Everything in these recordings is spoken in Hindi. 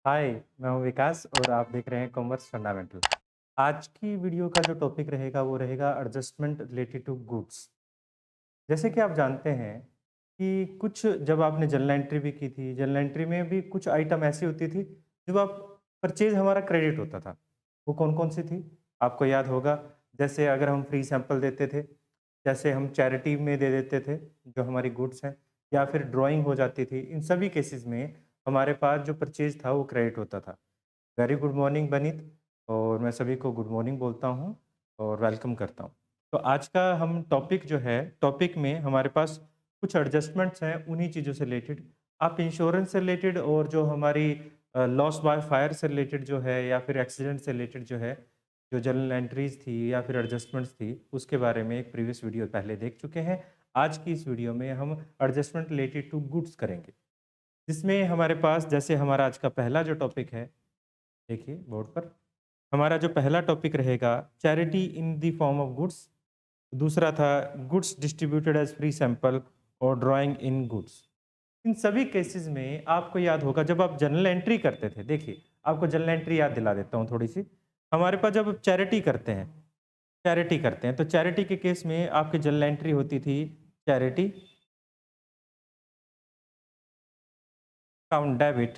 हाय, मैं हूँ विकास और आप देख रहे हैं कॉमर्स फंडामेंटल। आज की वीडियो का जो टॉपिक रहेगा वो रहेगा एडजस्टमेंट रिलेटेड टू गुड्स। जैसे कि आप जानते हैं कि कुछ जब आपने जर्नल एंट्री भी की थी, जर्नल एंट्री में भी कुछ आइटम ऐसी होती थी जब आप परचेज हमारा क्रेडिट होता था। वो कौन-कौन सी थी? आपको याद होगा, जैसे अगर हम फ्री सैंपल देते थे, जैसे हम चैरिटी में दे देते थे जो हमारी गुड्स हैं, या फिर ड्राइंग हो जाती थी। इन सभी केसेस में हमारे पास जो परचेज था वो क्रेडिट होता था। वेरी गुड मॉर्निंग बनीत, और मैं सभी को गुड मॉर्निंग बोलता हूँ और वेलकम करता हूँ। तो आज का हम टॉपिक जो है, टॉपिक में हमारे पास कुछ एडजस्टमेंट्स हैं उन्हीं चीज़ों से रिलेटेड। आप इंश्योरेंस से रिलेटेड और जो हमारी लॉस बाय फायर से रिलेटेड जो है, या फिर एक्सीडेंट से रिलेटेड जो है, जो जर्नल एंट्रीज थी या फिर एडजस्टमेंट्स थी, उसके बारे में एक प्रीवियस वीडियो पहले देख चुके हैं। आज की इस वीडियो में हम एडजस्टमेंट रिलेटेड टू गुड्स करेंगे, जिसमें हमारे पास जैसे हमारा आज का पहला जो टॉपिक है, देखिए बोर्ड पर, हमारा जो पहला टॉपिक रहेगा charity in the form of goods. दूसरा था goods distributed as free sample और ड्राइंग इन गुड्स। इन सभी केसेस में आपको याद होगा जब आप जर्नल एंट्री करते थे। देखिए, आपको जर्नल एंट्री याद दिला देता हूँ थोड़ी सी। हमारे पास जब चैरिटी करते हैं, चैरिटी करते हैं तो चैरिटी के केस में आपकी जर्नल एंट्री होती थी charity account debit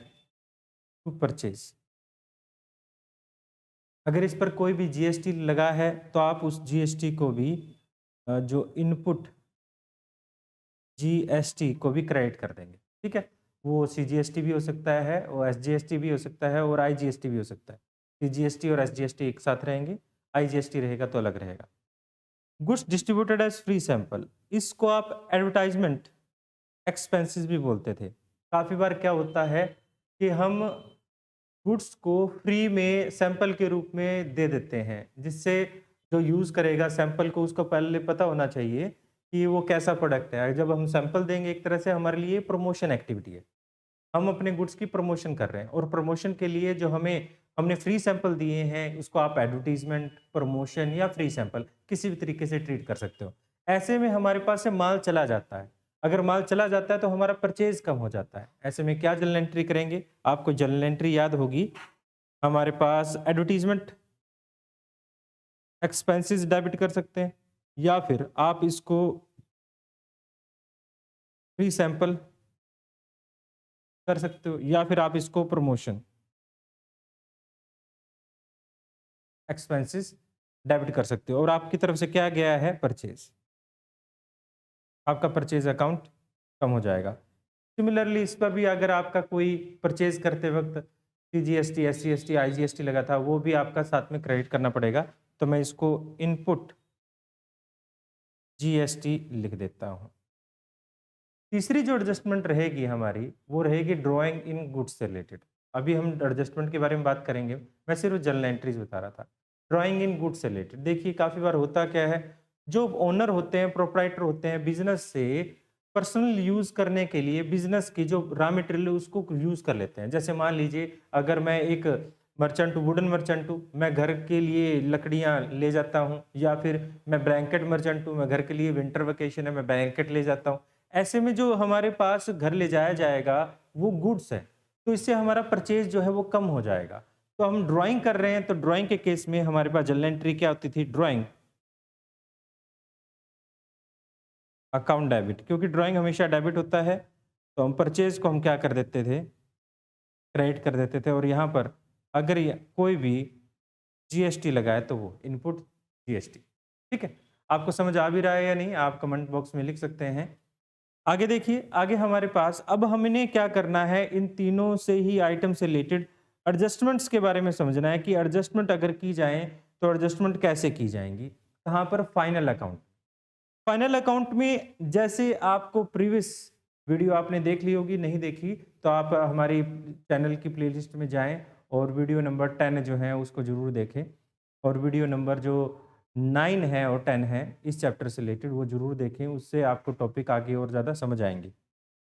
to purchase. अगर इस पर कोई भी जीएसटी लगा है तो आप उस जीएसटी को भी जो इनपुट जीएसटी को भी क्रेडिट कर देंगे। ठीक है? वो सीजीएसटी भी हो सकता है और एसजीएसटी भी हो सकता है और आईजीएसटी भी हो सकता है। सीजीएसटी और एसजीएसटी एक साथ रहेंगे, आईजीएसटी रहेगा तो अलग रहेगा। Goods distributed as free sample, इसको आप एडवर्टाइजमेंट एक्सपेंसेस भी बोलते थे। काफ़ी बार क्या होता है कि हम गुड्स को फ्री में सैंपल के रूप में दे देते हैं, जिससे जो यूज़ करेगा सैंपल को उसको पहले पता होना चाहिए कि वो कैसा प्रोडक्ट है। जब हम सैंपल देंगे, एक तरह से हमारे लिए प्रमोशन एक्टिविटी है। हम अपने गुड्स की प्रमोशन कर रहे हैं और प्रमोशन के लिए जो हमने फ्री सैंपल दिए हैं, उसको आप एडवर्टाइजमेंट, प्रमोशन या फ्री सैंपल किसी भी तरीके से ट्रीट कर सकते हो। ऐसे में हमारे पास से माल चला जाता है। अगर माल चला जाता है तो हमारा परचेज कम हो जाता है। ऐसे में क्या जर्नल एंट्री करेंगे? आपको जर्नल एंट्री याद होगी, हमारे पास एडवर्टाइजमेंट एक्सपेंसेस डेबिट कर सकते हैं, या फिर आप इसको फ्री सैंपल कर सकते हो, या फिर आप इसको प्रमोशन एक्सपेंसेस डेबिट कर सकते हो। और आपकी तरफ से क्या गया है? परचेज। आपका परचेज अकाउंट कम हो जाएगा। सिमिलरली इस पर भी अगर आपका कोई परचेज करते वक्त सीजीएसटी, एसजीएसटी, आईजीएसटी लगा था, वो भी आपका साथ में क्रेडिट करना पड़ेगा। तो मैं इसको इनपुट जीएसटी लिख देता हूँ। तीसरी जो एडजस्टमेंट रहेगी हमारी, वो रहेगी ड्राइंग इन गुड्स से रिलेटेड। अभी हम एडजस्टमेंट के बारे में बात करेंगे, मैं सिर्फ जर्नल एंट्रीज बता रहा था। ड्राइंग इन गुड्स से रिलेटेड देखिए, काफ़ी बार होता क्या है, जो ओनर होते हैं, प्रोप्राइटर होते हैं, बिजनेस से पर्सनल यूज़ करने के लिए बिजनेस की जो रॉ मटेरियल है उसको यूज़ कर लेते हैं। जैसे मान लीजिए, अगर मैं एक मर्चेंट हूँ, वुडन मर्चेंट हूँ, मैं घर के लिए लकड़ियाँ ले जाता हूँ, या फिर मैं ब्लैंकेट मर्चेंट हूँ, मैं घर के लिए विंटर वेकेशन है, मैं ब्लैंकेट ले जाता हूँ। ऐसे में जो हमारे पास घर ले जाया जाएगा वो गुड्स है, तो इससे हमारा परचेज जो है वो कम हो जाएगा। तो हम ड्राइंग कर रहे हैं, तो ड्राइंग के केस में हमारे पास जर्नल एंट्री क्या होती थी? ड्राइंग अकाउंट डेबिट, क्योंकि ड्राइंग हमेशा डेबिट होता है, तो हम परचेज को हम क्या कर देते थे? क्रेडिट कर देते थे। और यहाँ पर अगर कोई भी जीएसटी लगा है तो वो इनपुट जीएसटी। ठीक है? आपको समझ आ भी रहा है या नहीं? आप कमेंट बॉक्स में लिख सकते हैं। आगे देखिए, आगे हमारे पास अब हमने क्या करना है, इन तीनों से ही आइटम से रिलेटेड एडजस्टमेंट्स के बारे में समझना है कि एडजस्टमेंट अगर की जाए तो एडजस्टमेंट कैसे की जाएंगी। कहाँ पर? Final account. फाइनल अकाउंट में जैसे आपको प्रीवियस वीडियो आपने देख ली होगी, नहीं देखी तो आप हमारी चैनल की प्लेलिस्ट में जाएं और वीडियो नंबर 10 जो है उसको जरूर देखें, और वीडियो नंबर जो 9 है और 10 है इस चैप्टर से रिलेटेड वो जरूर देखें, उससे आपको टॉपिक आगे और ज़्यादा समझ आएंगे।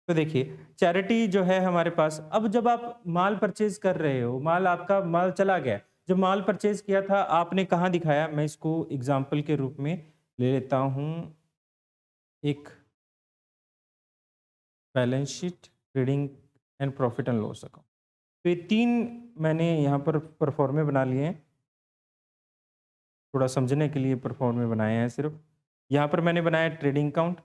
तो देखिए, चैरिटी जो है हमारे पास, अब जब आप माल परचेज कर रहे हो, आपका माल चला गया, जब माल परचेज किया था आपने कहाँ दिखाया? मैं इसको एग्जाम्पल के रूप में ले लेता हूँ, एक balance sheet, trading and profit and loss account. तो ये 3 मैंने यहाँ पर परफॉर्मे बना लिए हैं। थोड़ा समझने के लिए परफॉर्मे बनाए हैं सिर्फ। यहाँ पर मैंने बनाया ट्रेडिंग अकाउंट।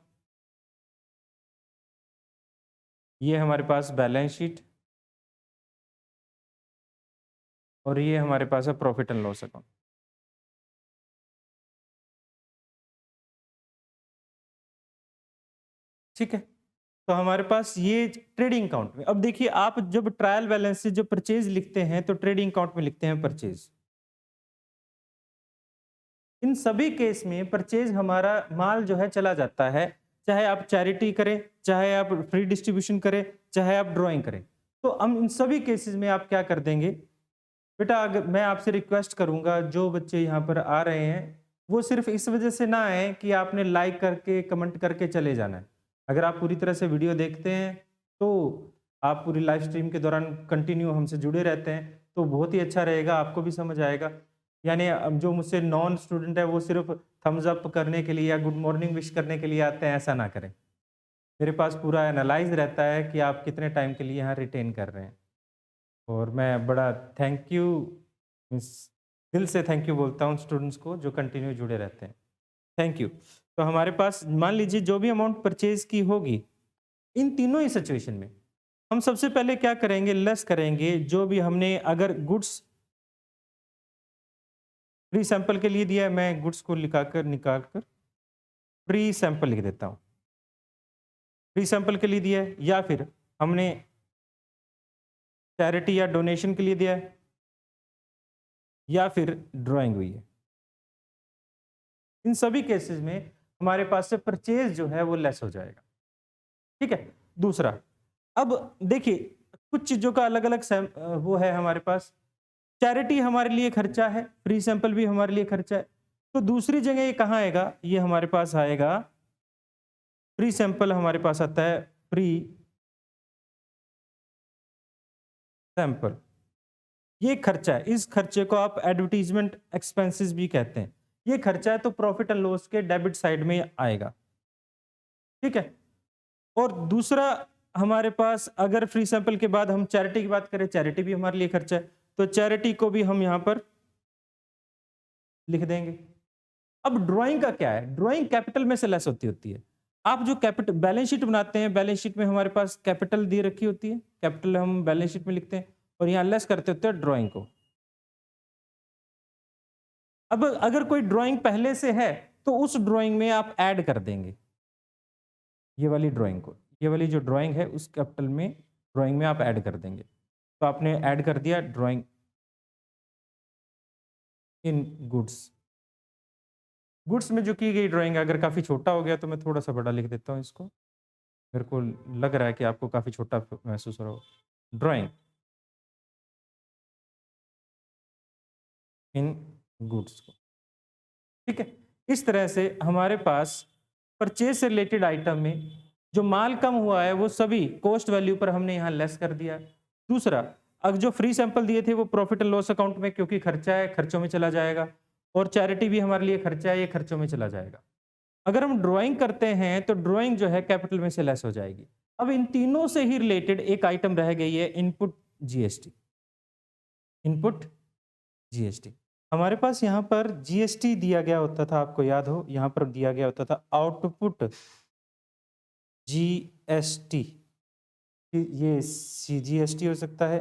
ये हमारे पास बैलेंस शीट और ये हमारे पास है प्रॉफिट एंड लॉस अकाउंट। ठीक है, तो हमारे पास ये ट्रेडिंग अकाउंट में। अब देखिए, आप जब ट्रायल बैलेंस से जो परचेज लिखते हैं तो ट्रेडिंग अकाउंट में लिखते हैं परचेज। इन सभी केस में परचेज हमारा माल जो है चला जाता है, चाहे आप चैरिटी करें, चाहे आप फ्री डिस्ट्रीब्यूशन करें, चाहे आप ड्राइंग करें। तो हम इन सभी केसेस में आप क्या कर देंगे बेटा, अगर मैं आपसे रिक्वेस्ट करूंगा, जो बच्चे यहाँ पर आ रहे हैं वो सिर्फ इस वजह से ना आए कि आपने लाइक करके कमेंट करके चले जाना है। अगर आप पूरी तरह से वीडियो देखते हैं तो आप पूरी लाइव स्ट्रीम के दौरान कंटिन्यू हमसे जुड़े रहते हैं तो बहुत ही अच्छा रहेगा, आपको भी समझ आएगा। यानी अब जो मुझसे नॉन स्टूडेंट है वो सिर्फ थम्स अप करने के लिए या गुड मॉर्निंग विश करने के लिए आते हैं, ऐसा ना करें। मेरे पास पूरा एनालाइज रहता है कि आप कितने टाइम के लिए यहाँ रिटेन कर रहे हैं। और मैं बड़ा थैंक यू, मीन्स दिल से थैंक यू बोलता हूँ स्टूडेंट्स को जो कंटिन्यू जुड़े रहते हैं। Thank you. तो हमारे पास मान लीजिए जो भी अमाउंट परचेज की होगी, इन तीनों ही सिचुएशन में हम सबसे पहले क्या करेंगे, लेस करेंगे जो भी हमने, अगर गुड्स प्री सैंपल के लिए दिया है, मैं गुड्स को निकाल कर प्री सैंपल लिख देता हूँ। प्री सैंपल के लिए दिया है, या फिर हमने चैरिटी या डोनेशन के लिए दिया है, या फिर ड्राइंग हुई है। इन सभी केसेस में हमारे पास से परचेज जो है वो लेस हो जाएगा। ठीक है। दूसरा, अब देखिए कुछ चीजों का अलग अलग वो है हमारे पास। चैरिटी हमारे लिए खर्चा है, फ्री सैंपल भी हमारे लिए खर्चा है। तो दूसरी जगह ये कहाँ आएगा, ये हमारे पास आएगा, फ्री सैंपल हमारे पास आता है, फ्री सैंपल। ये खर्चा है, इस खर्चे को आप एडवर्टीजमेंट एक्सपेंसेस भी कहते हैं। ये खर्चा है तो प्रॉफिट एंड लॉस के डेबिट साइड में आएगा। ठीक है। और दूसरा, हमारे पास अगर फ्री सैंपल के बाद हम चैरिटी की बात करें, चैरिटी भी हमारे लिए खर्चा है, तो चैरिटी को भी हम यहां पर लिख देंगे। अब ड्राइंग का क्या है, ड्राइंग कैपिटल में से लेस होती है। आप जो कैपिटल बैलेंस शीट बनाते हैं, बैलेंस शीट में हमारे पास कैपिटल दी रखी होती है, कैपिटल हम बैलेंस शीट में लिखते हैं और यहां लेस करते होते हैं ड्राइंग को। अब अगर कोई ड्राइंग पहले से है तो उस ड्राइंग में आप ऐड कर देंगे ये वाली ड्राइंग को, ये वाली जो ड्राइंग है उस कैपिटल में, ड्राइंग में आप ऐड कर देंगे। तो आपने ऐड कर दिया ड्राइंग इन गुड्स। गुड्स में जो की गई ड्राइंग अगर काफ़ी छोटा हो गया तो मैं थोड़ा सा बड़ा लिख देता हूँ इसको, मेरे को लग रहा है कि आपको काफ़ी छोटा महसूस हो रहा हो। ड्राइंग इन गुड्स को। ठीक है। इस तरह से हमारे पास परचेज से रिलेटेड आइटम में जो माल कम हुआ है वो सभी कॉस्ट वैल्यू पर हमने यहाँ लेस कर दिया। दूसरा, अब जो फ्री सैंपल दिए थे वो प्रॉफिट एंड लॉस अकाउंट में, क्योंकि खर्चा है, खर्चों में चला जाएगा। और चैरिटी भी हमारे लिए खर्चा है, ये खर्चों में चला जाएगा। अगर हम ड्राइंग करते हैं तो ड्राइंग जो है कैपिटल में से लेस हो जाएगी। अब इन तीनों से ही रिलेटेड एक आइटम रह गई है, इनपुट जीएसटी। इनपुट जीएसटी हमारे पास यहाँ पर जीएसटी दिया गया होता था, आपको याद हो, यहाँ पर दिया गया होता था आउटपुट जीएसटी। ये सीजीएसटी हो सकता है,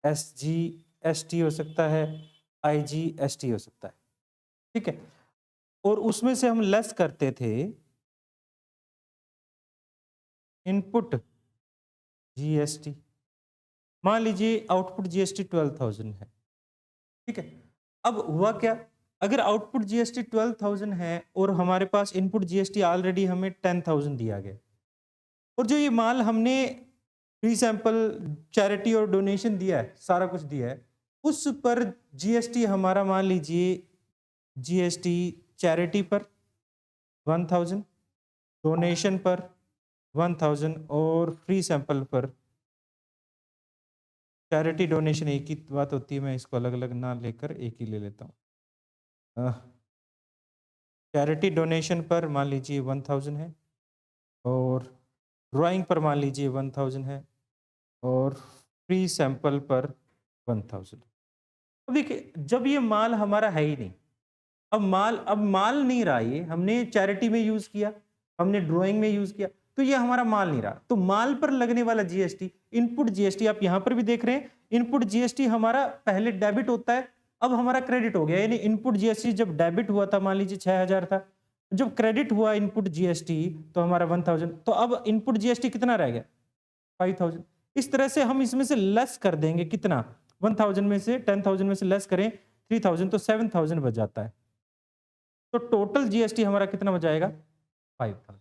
एसजीएसटी हो सकता है, आईजीएसटी हो सकता है। ठीक है। और उसमें से हम लेस करते थे इनपुट जीएसटी। मान लीजिए आउटपुट जीएसटी 12,000 है। ठीक है। अब हुआ क्या, अगर आउटपुट जीएसटी 12,000 है और हमारे पास इनपुट जीएसटी ऑलरेडी हमें 10,000 दिया गया, और जो ये माल हमने फ्री सैंपल, चैरिटी और डोनेशन दिया है, सारा कुछ दिया है, उस पर जीएसटी हमारा मान लीजिए जीएसटी चैरिटी पर 1000, डोनेशन पर 1000 और फ्री सैंपल पर, चैरिटी डोनेशन एक ही बात होती है, मैं इसको अलग अलग ना लेकर एक ही ले लेता हूँ। चैरिटी डोनेशन पर मान लीजिए 1000 है, और ड्राइंग पर मान लीजिए 1000 है, और फ्री सैंपल पर 1000। अब देखिए जब ये माल हमारा है ही नहीं, अब माल नहीं रहा, ये हमने चैरिटी में यूज किया, हमने ड्राइंग में यूज किया, तो ये हमारा माल नहीं रहा। तो माल पर लगने वाला जीएसटी, इनपुट जीएसटी आप यहां पर भी देख रहे हैं, इनपुट जीएसटी हमारा पहले डेबिट होता है, अब हमारा क्रेडिट हो गया। यानी इनपुट जीएसटी जब डेबिट हुआ था, मान लीजिए 6000 था, जब क्रेडिट हुआ इनपुट जीएसटी तो हमारा 1000, तो अब इनपुट जीएसटी कितना रह गया? 5000। इस तरह से हम इसमें से लेस कर देंगे, कितना? 1000 में से 10000 में से लेस करें 3000 तो 7000 बच जाता है। तो टोटल जीएसटी हमारा कितना बच जाएगा? 5000।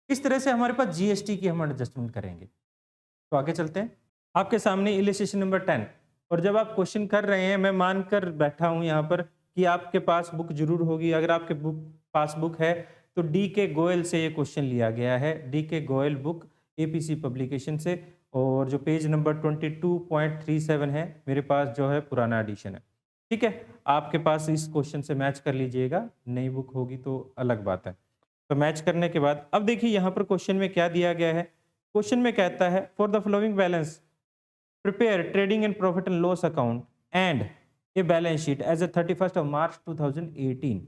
इस तरह से हमारे पास जीएसटी की हम एडजस्टमेंट करेंगे। तो आगे चलते हैं। आपके सामने इलस्ट्रेशन नंबर 10, और जब आप क्वेश्चन कर रहे हैं, मैं मानकर बैठा हूं यहाँ पर कि आपके पास बुक जरूर होगी। अगर आपके पास बुक है तो डी के गोयल से ये क्वेश्चन लिया गया है, डी के गोयल बुक एपीसी पब्लिकेशन से, और जो पेज नंबर 22.37 है, मेरे पास जो है पुराना एडिशन है। ठीक है, आपके पास इस क्वेश्चन से मैच कर लीजिएगा, नई बुक होगी तो अलग बात है। तो मैच करने के बाद अब देखिए यहाँ पर क्वेश्चन में क्या दिया गया है। क्वेश्चन में कहता है for the following balance prepare trading and profit and loss account and a balance sheet as a 31 March 2018।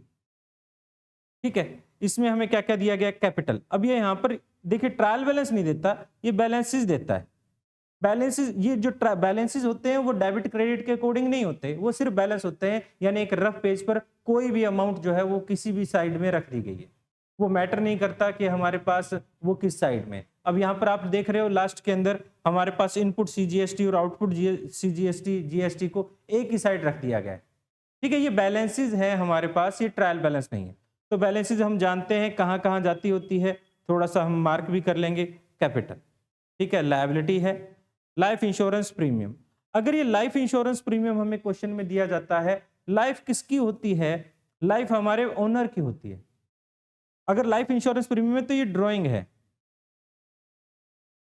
ठीक है, इसमें हमें क्या क्या दिया गया? कैपिटल। अब ये यहाँ पर देखिए ट्रायल बैलेंस नहीं देता, ये बैलेंसेस देता है। बैलेंसेस, ये जो बैलेंसेस होते हैं वो डेबिट क्रेडिट के अकॉर्डिंग नहीं होते, वो सिर्फ बैलेंस होते हैं। यानी एक रफ पेज पर कोई भी अमाउंट जो है वो किसी भी साइड में रख दी गई है, वो मैटर नहीं करता कि हमारे पास वो किस साइड में। अब यहाँ पर आप देख रहे हो लास्ट के अंदर हमारे पास इनपुट सीजीएसटी और आउटपुट सीजीएसटी जीएसटी को एक ही साइड रख दिया गया है। ठीक है, ये बैलेंसेस है हमारे पास, ये ट्रायल बैलेंस नहीं है। तो बैलेंसेस हम जानते हैं कहाँ कहाँ जाती होती है, थोड़ा सा हम मार्क भी कर लेंगे। कैपिटल, ठीक है, लायबिलिटी है, लाइफ इंश्योरेंस प्रीमियम। अगर ये लाइफ इंश्योरेंस प्रीमियम हमें क्वेश्चन में दिया जाता है, लाइफ किसकी होती है? लाइफ हमारे ओनर की होती है। अगर लाइफ इंश्योरेंस प्रीमियम है तो ये ड्राइंग है,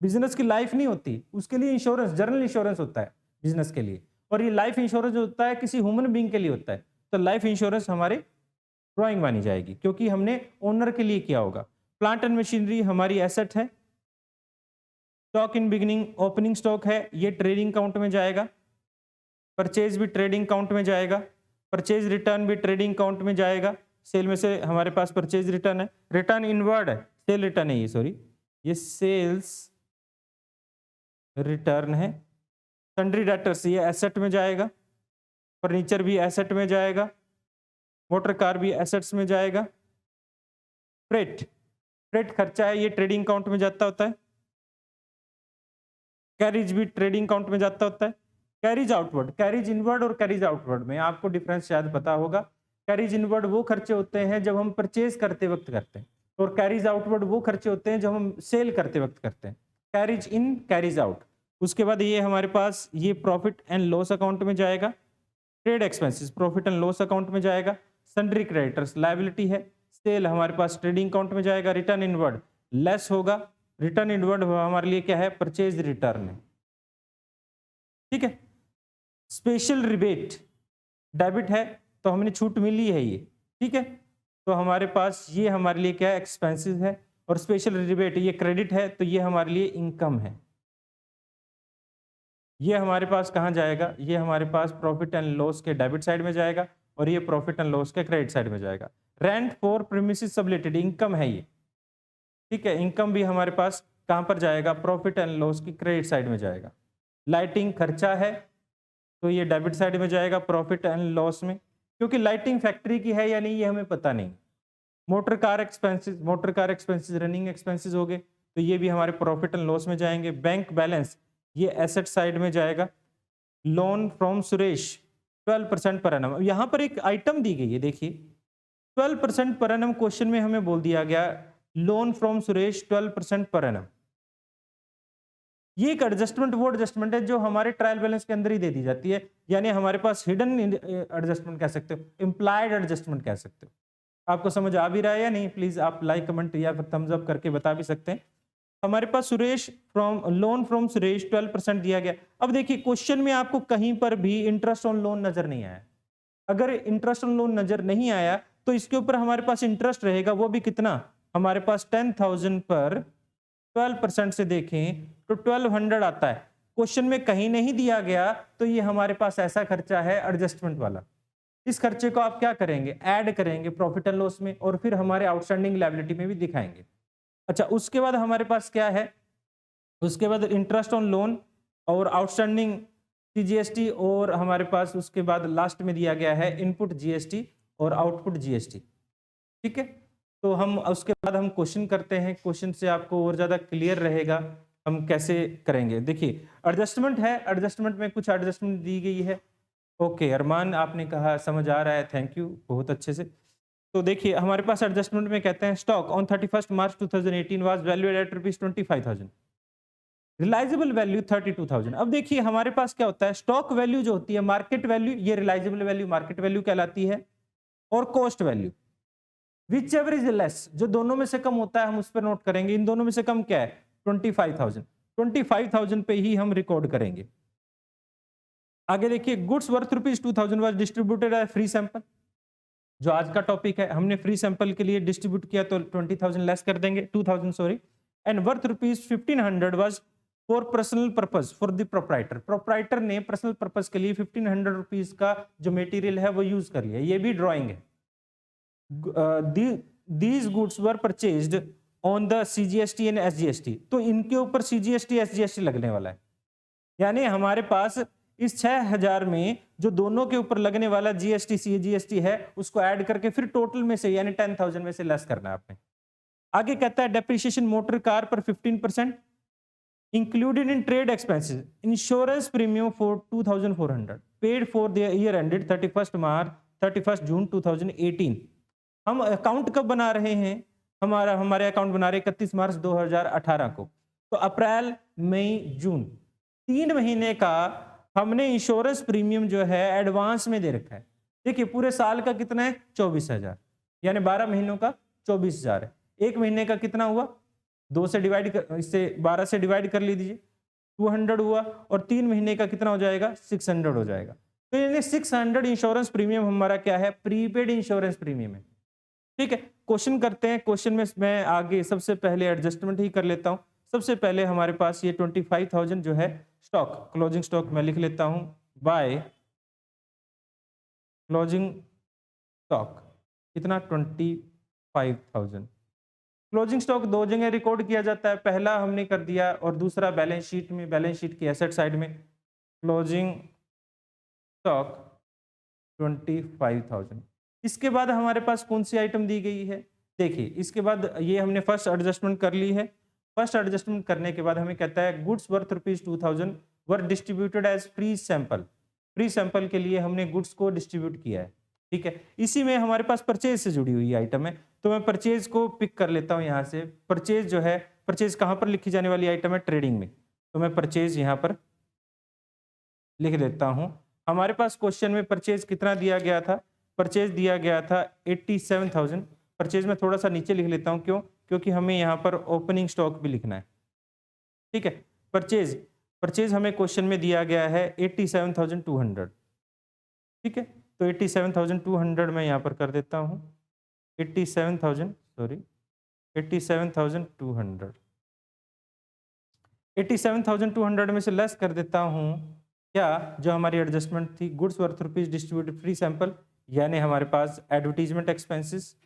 बिजनेस की लाइफ नहीं होती, उसके लिए इंश्योरेंस, जनरल इंश्योरेंस होता है बिजनेस के लिए, और ये लाइफ इंश्योरेंस जो होता है किसी ह्यूमन बीइंग के लिए होता है। तो लाइफ इंश्योरेंस हमारे ड्राइंग मानी जाएगी क्योंकि हमने ओनर के लिए किया होगा। प्लांट एंड मशीनरी हमारी एसेट है। Stock in beginning opening stock है, ये ट्रेडिंग काउंट में जाएगा। परचेज भी ट्रेडिंग काउंट में जाएगा। परचेज रिटर्न भी ट्रेडिंग काउंट में जाएगा। सेल में से हमारे पास परचेज रिटर्न है, रिटर्न इनवर्ड है, सेल रिटर्न है ये, सॉरी ये सेल्स रिटर्न है। सन्ड्री डेटर्स ये एसेट में जाएगा। फर्नीचर भी एसेट में जाएगा। मोटर कार भी एसेट्स में जाएगा। फ्रेट, फ्रेट खर्चा है, ये ट्रेडिंग काउंट में जाता होता है। कैरिज भी ट्रेडिंग काउंट में जाता होता है। कैरिज आउटवर्ड, कैरिज इनवर्ड और कैरिज आउटवर्ड में आपको डिफरेंस शायद पता होगा। कैरिज इनवर्ड वो खर्चे होते हैं जब हम परचेज करते वक्त करते हैं, और कैरिज आउटवर्ड वो खर्चे होते हैं जब हम सेल करते वक्त करते हैं। कैरिज इन, कैरिज आउट। उसके बाद ये हमारे पास ये प्रॉफिट एंड लॉस अकाउंट में जाएगा। Trade expenses profit and loss account में जाएगा। सन्ड्री क्रेडिटर्स लायबिलिटी है। सेल हमारे पास ट्रेडिंग अकाउंट में जाएगा। रिटर्न इनवर्ड लेस होगा। रिटर्न इनवर्ड हमारे लिए क्या है? परचेज रिटर्न है। ठीक है, स्पेशल रिबेट डेबिट है तो हमने छूट मिली है ये। ठीक है, तो हमारे पास ये हमारे लिए क्या है? एक्सपेंसेस है। और स्पेशल रिबेट ये क्रेडिट है तो ये हमारे लिए इनकम है। ये हमारे पास कहाँ जाएगा? ये हमारे पास प्रॉफिट एंड लॉस के डेबिट साइड में जाएगा, और ये प्रॉफिट एंड लॉस के क्रेडिट साइड में जाएगा। रेंट फॉर प्रीमिसेस सबलेटेड इनकम है ये। ठीक है, इनकम भी हमारे पास कहाँ पर जाएगा? प्रॉफिट एंड लॉस की क्रेडिट साइड में जाएगा। लाइटिंग खर्चा है तो ये डेबिट साइड में जाएगा प्रॉफिट एंड लॉस में, क्योंकि लाइटिंग फैक्ट्री की है या नहीं ये हमें पता नहीं। Motor car expenses running expenses हो गए तो ये भी हमारे प्रॉफिट एंड लॉस में जाएंगे। बैंक बैलेंस ये एसेट साइड में जाएगा। Loan from Suresh 12% per annum. यहाँ पर एक आइटम दी गई है, देखिए 12% पर एनम क्वेश्चन में हमें बोल दिया गया loan from Suresh 12% per annum. ये एक एडजस्टमेंट, वो एडजस्टमेंट है जो हमारे ट्रायल बैलेंस के अंदर ही दे दी जाती है, यानी हमारे पास हिडन एडजस्टमेंट कह सकते हो, इम्प्लाइड एडजस्टमेंट कह सकते हो। आपको समझ आ भी रहा है या नहीं? प्लीज आप लाइक कमेंट या फिर थम्स अप करके बता भी सकते हैं। हमारे पास सुरेश लोन फ्रॉम सुरेश 12% दिया गया। अब देखिए क्वेश्चन में आपको कहीं पर भी इंटरेस्ट ऑन लोन नजर नहीं आया। अगर इंटरेस्ट ऑन लोन नजर नहीं आया तो इसके ऊपर हमारे पास इंटरेस्ट रहेगा, वो भी कितना? हमारे पास 10,000 पर 12% से देखें तो 1200 आता है। क्वेश्चन में कहीं नहीं दिया गया तो ये हमारे पास ऐसा खर्चा है एडजस्टमेंट वाला। इस खर्चे को आप क्या करेंगे, ऐड करेंगे प्रॉफिट एंड लॉस में और फिर हमारे आउटस्टैंडिंग लायबिलिटी में भी दिखाएंगे। अच्छा, उसके बाद हमारे पास क्या है, उसके बाद इंटरेस्ट ऑन लोन और आउटस्टैंडिंग सीजीएसटी, और हमारे पास उसके बाद लास्ट में दिया गया है इनपुट जीएसटी और आउटपुट जीएसटी। ठीक है, तो हम उसके बाद हम क्वेश्चन करते हैं। क्वेश्चन से आपको और ज्यादा क्लियर रहेगा हम कैसे करेंगे। देखिए एडजस्टमेंट है, एडजस्टमेंट में कुछ एडजस्टमेंट दी गई है। ओके अरमान, आपने कहा समझ आ रहा है, थैंक यू, बहुत अच्छे से। तो देखिए हमारे पास एडजस्टमेंट में कहते हैं stock on 31 March 2018 was valued at ₹25,000, realisable value 32,000। अब देखिए हमारे पास क्या होता है, स्टॉक वैल्यू जो होती है मार्केट वैल्यू, ये रिलाइजेबल वैल्यू मार्केट वैल्यू कहलाती है, और cost value which ever is less, जो दोनों में से कम होता है हम उस पर नोट करेंगे। इन दोनों में से कम क्या है, 25,000, 25,000 पे ही हम रिकॉर्ड करेंगे। आगे देखिए goods worth ₹2,000 was distributed as free sample, जो आज का टॉपिक है, हमने फ्री सैंपल के लिए डिस्ट्रीब्यूट किया तो 20,000 लेस कर देंगे, 2,000 sorry. And worth ₹1,500 was for personal purpose for the proprietor, proprietor ने पर्सनल पर्पस के लिए ₹1,500 का जो मटेरियल है वो यूज कर लिया, ये भी ड्राइंग है। these goods were purchased on the CGST and SGST, तो इनके ऊपर CGST SGST लगने वाला है। यानी हमारे पास इस 6,000 में जो दोनों के ऊपर लगने वाला GST CGST है उसको ऐड करके फिर टोटल में से यानी 10,000 में से लेस करना है आपने। आगे कहता है डेप्रिसिएशन मोटर कार पर 15% included in trade expenses, insurance premium for 2,400 paid for the year ended 31 जून 2018। हम अकाउंट कब बना रहे हैं, हमारे अकाउंट बना रहे 31 मार्च 2018 को, तो अप्रैल मई जून 3 महीने का हमने इंश्योरेंस प्रीमियम जो है एडवांस में दे रखा है। देखिए पूरे साल का कितना है 24,000, यानी 12 महीनों का 24,000 है। एक महीने का कितना हुआ, 2 से डिवाइड कर, इससे 12 से डिवाइड कर लीजिए, 200 हुआ, और 3 महीने का कितना हो जाएगा 600 हो जाएगा। तो यानी 600 इंश्योरेंस प्रीमियम हमारा क्या है, प्रीपेड इंश्योरेंस प्रीमियम है। ठीक है, क्वेश्चन करते हैं। क्वेश्चन में मैं आगे सबसे पहले एडजस्टमेंट ही कर लेता हूं। सबसे पहले हमारे पास ये 25,000 जो है स्टॉक, क्लोजिंग स्टॉक मैं लिख लेता हूं बाय क्लोजिंग स्टॉक, कितना 25,000। क्लोजिंग स्टॉक दो जगह रिकॉर्ड किया जाता है, पहला हमने कर दिया और दूसरा बैलेंस शीट में, बैलेंस शीट की एसेट साइड में। Closing stock 25,000। इसके बाद हमारे पास कौन सी आइटम दी गई है, देखिए इसके बाद ये हमने फर्स्ट एडजस्टमेंट कर ली है। फर्स्ट एडजस्टमेंट करने के बाद हमें कहता है goods worth ₹2,000 were distributed as free sample, free sample के लिए हमने गुड्स को डिस्ट्रीब्यूट किया है। ठीक है, इसी में हमारे पास परचेज से जुड़ी हुई आइटम है, तो मैं परचेज को पिक कर लेता हूं यहाँ से। परचेज जो है, परचेज कहाँ पर लिखी जाने वाली आइटम है, ट्रेडिंग में, तो मैं परचेज यहाँ पर लिख देता हूँ। हमारे पास क्वेश्चन में परचेज कितना दिया गया था, परचेज दिया गया था 87,000। परचेज में थोड़ा सा नीचे लिख लेता हूं, क्यों, क्योंकि हमें यहाँ पर ओपनिंग स्टॉक भी लिखना है। ठीक है, परचेज, परचेज हमें क्वेश्चन में दिया गया है 87,200। ठीक है, तो 87,200 मैं यहाँ पर कर देता हूँ 87,000, सॉरी 87,200, 87,200 में से लेस कर देता हूँ क्या, जो हमारी एडजस्टमेंट थी goods worth rupees distributed free sample, यानी हमारे पास एडवर्टीजमेंट एक्सपेंसेस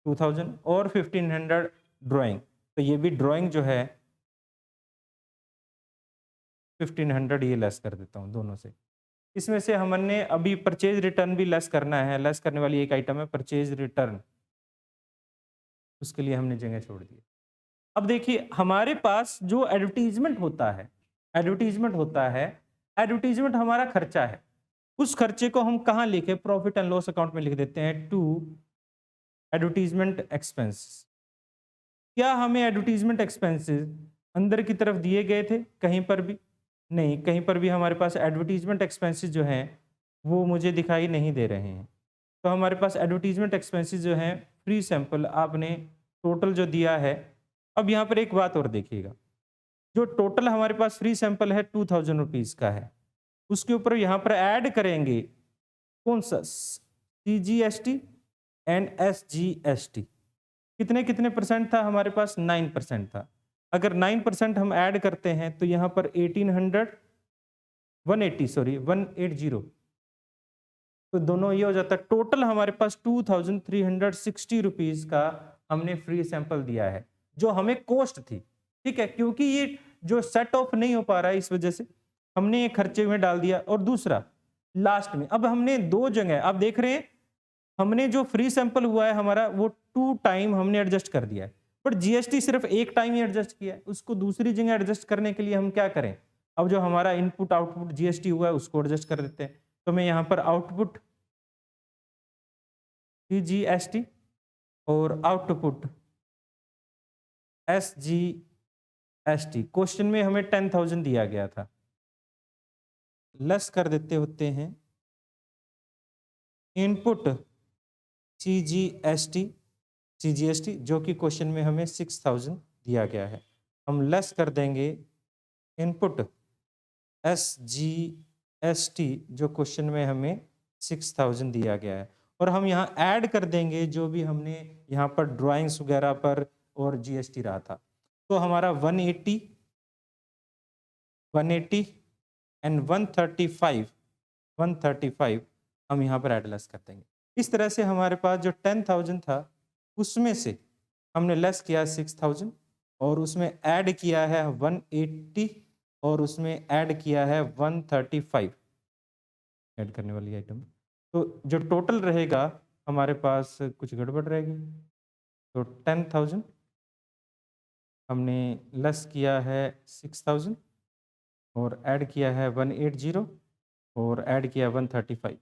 2,000 और 1,500 ड्राइंग, तो ये भी ड्राइंग जो है 1,500 ये लेस कर देता हूँ दोनों से। इसमें से हमने अभी परचेज रिटर्न भी लेस करना है, लेस करने वाली एक आइटम है परचेज रिटर्न, उसके लिए हमने जगह छोड़ दी। अब देखिए हमारे पास जो एडवर्टीजमेंट होता है, एडवर्टीजमेंट होता है, एडवर्टीजमेंट हमारा खर्चा है, उस खर्चे को हम कहाँ लिखे, प्रॉफिट एंड लॉस अकाउंट में लिख देते हैं टू एडवर्टीजमेंट एक्सपेंसेस। क्या हमें एडवर्टीजमेंट एक्सपेंसेस अंदर की तरफ दिए गए थे कहीं पर भी नहीं, कहीं पर भी हमारे पास एडवर्टीजमेंट एक्सपेंसेस जो हैं वो मुझे दिखाई नहीं दे रहे हैं। तो हमारे पास एडवर्टीजमेंट एक्सपेंसेस जो हैं फ्री सैंपल आपने टोटल जो दिया है। अब यहाँ पर एक बात और देखिएगा, जो टोटल हमारे पास फ्री सैंपल है 2,000 रुपीज़ का है, उसके ऊपर यहाँ पर ऐड करेंगे कौन सा, CGST एंड SGST। कितने कितने परसेंट था हमारे पास, 9% था। अगर 9% हम ऐड करते हैं तो यहाँ पर 180, तो दोनों ये हो जाता है। टोटल हमारे पास 2360 रुपीज का हमने फ्री सैंपल दिया है, जो हमें कॉस्ट थी। ठीक है, क्योंकि ये जो सेट ऑफ नहीं हो पा रहा है इस वजह से हमने ये खर्चे में डाल दिया। और दूसरा लास्ट में अब हमने दो जगह, आप देख रहे हैं हमने जो फ्री सैंपल हुआ है हमारा वो 2 टाइम हमने एडजस्ट कर दिया है, बट जीएसटी सिर्फ एक टाइम ही एडजस्ट किया है। उसको दूसरी जगह एडजस्ट करने के लिए हम क्या करें, अब जो हमारा इनपुट आउटपुट जीएसटी हुआ है उसको एडजस्ट कर देते हैं। तो मैं यहाँ पर आउटपुट सीजीएसटी और आउटपुट एसजीएसटी, क्वेश्चन में हमें 10,000 दिया गया था, लेस कर देते होते हैं इनपुट सीजीएसटी जो कि क्वेश्चन में हमें 6,000 दिया गया है, हम लेस कर देंगे इनपुट एसजीएसटी जो क्वेश्चन में हमें 6,000 दिया गया है, और हम यहाँ ऐड कर देंगे जो भी हमने यहाँ पर ड्राइंग्स वगैरह पर और जीएसटी रहा था। तो हमारा 180 एंड 135 हम यहाँ पर ऐड लेस कर देंगे। इस तरह से हमारे पास जो 10,000 था उसमें से हमने लेस किया 6,000 और उसमें ऐड किया है 180 और उसमें ऐड किया है 135 ऐड करने वाली आइटम। तो जो टोटल रहेगा हमारे पास कुछ गड़बड़ रहेगी। तो 10,000 हमने लेस किया है 6,000 और ऐड किया है 180 और ऐड किया 135।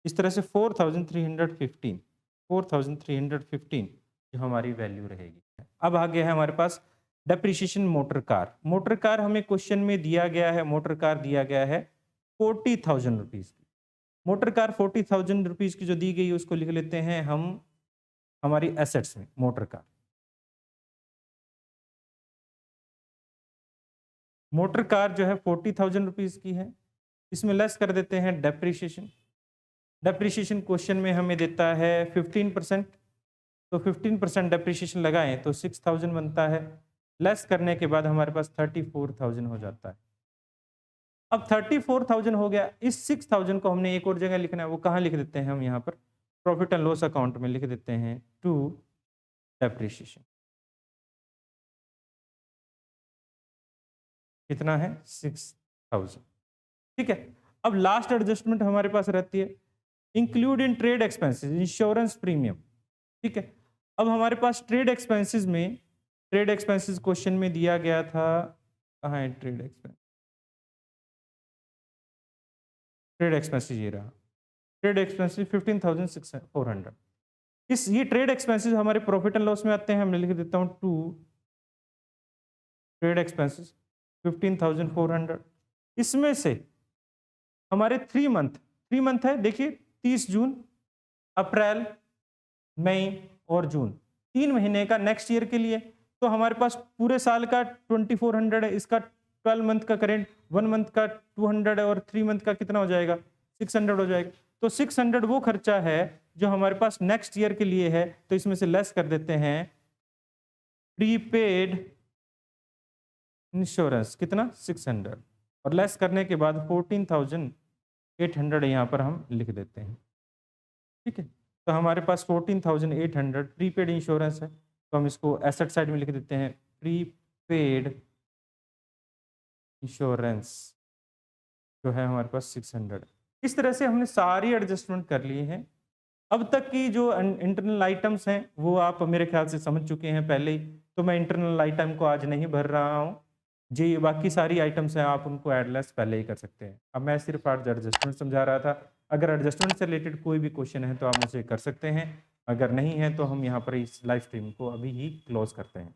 इस तरह से 4,315 जो हमारी वैल्यू रहेगी। अब आगे है हमारे पास depreciation motor car. Motor car हमें क्वेश्चन में दिया गया है, मोटर कार दिया गया है 40,000 रुपीज़ की। मोटर कार 40,000 रुपीज़ की जो दी गई है उसको लिख लेते हैं हम हमारी एसेट्स में। मोटर कार जो है 40,000 रुपीज़ की है, इसमें लेस कर देते हैं डेप्रिसिएशन। डेप्रिसिएशन क्वेश्चन में हमें देता है 15%, तो 15% डेप्रिसिएशन लगाएं तो 6,000 बनता है। लेस करने के बाद हमारे पास 34,000 हो जाता है। अब 34,000 हो गया, इस 6,000 को हमने एक और जगह लिखना है, वो कहाँ लिख देते हैं हम यहाँ पर प्रॉफिट एंड लॉस अकाउंट में लिख देते हैं टू डेप्रिसिएशन। कितना है 6,000। ठीक है, अब लास्ट एडजस्टमेंट हमारे पास रहती है include in trade expenses, insurance premium. ठीक है, अब हमारे पास ट्रेड एक्सपेंसेस में, ट्रेड एक्सपेंसेस क्वेश्चन में दिया गया था, कहाँ है ट्रेड एक्सपेंस, ट्रेड एक्सपेंसेस ये रहा, ट्रेड एक्सपेंसेस 15,400। इस ये ट्रेड एक्सपेंसेस हमारे प्रॉफिट एंड लॉस में आते हैं, मैं लिख देता हूँ टू ट्रेड एक्सपेंसेस 15,400। इसमें से हमारे 3 मंथ है, देखिए 30 जून, अप्रैल, मई और जून, 3 महीने का नेक्स्ट ईयर के लिए। तो हमारे पास पूरे साल का 2400 है, इसका 12 मंथ का करेंट, 1 मंथ का 200 है और 3 मंथ का कितना हो जाएगा 600 हो जाएगा। तो 600 वो खर्चा है जो हमारे पास नेक्स्ट ईयर के लिए है, तो इसमें से लेस कर देते हैं प्रीपेड इंश्योरेंस, कितना 600, और लेस करने के बाद 14,800 यहाँ पर हम लिख देते हैं। ठीक है, तो हमारे पास 14,800 प्रीपेड इंश्योरेंस है, तो हम इसको एसेट साइड में लिख देते हैं प्रीपेड इंश्योरेंस जो है हमारे पास 600। इस तरह से हमने सारी एडजस्टमेंट कर लिए हैं। अब तक की जो इंटरनल आइटम्स हैं वो आप मेरे ख्याल से समझ चुके हैं पहले ही, तो मैं इंटरनल आइटम को आज नहीं भर रहा हूँ जी। बाकी सारी आइटम्स हैं आप उनको एडलेस पहले ही कर सकते हैं। अब मैं सिर्फ आज एडजस्टमेंट समझा रहा था। अगर एडजस्टमेंट से रिलेटेड कोई भी क्वेश्चन है तो आप मुझे कर सकते हैं, अगर नहीं है तो हम यहाँ पर इस लाइव स्ट्रीम को अभी ही क्लोज करते हैं।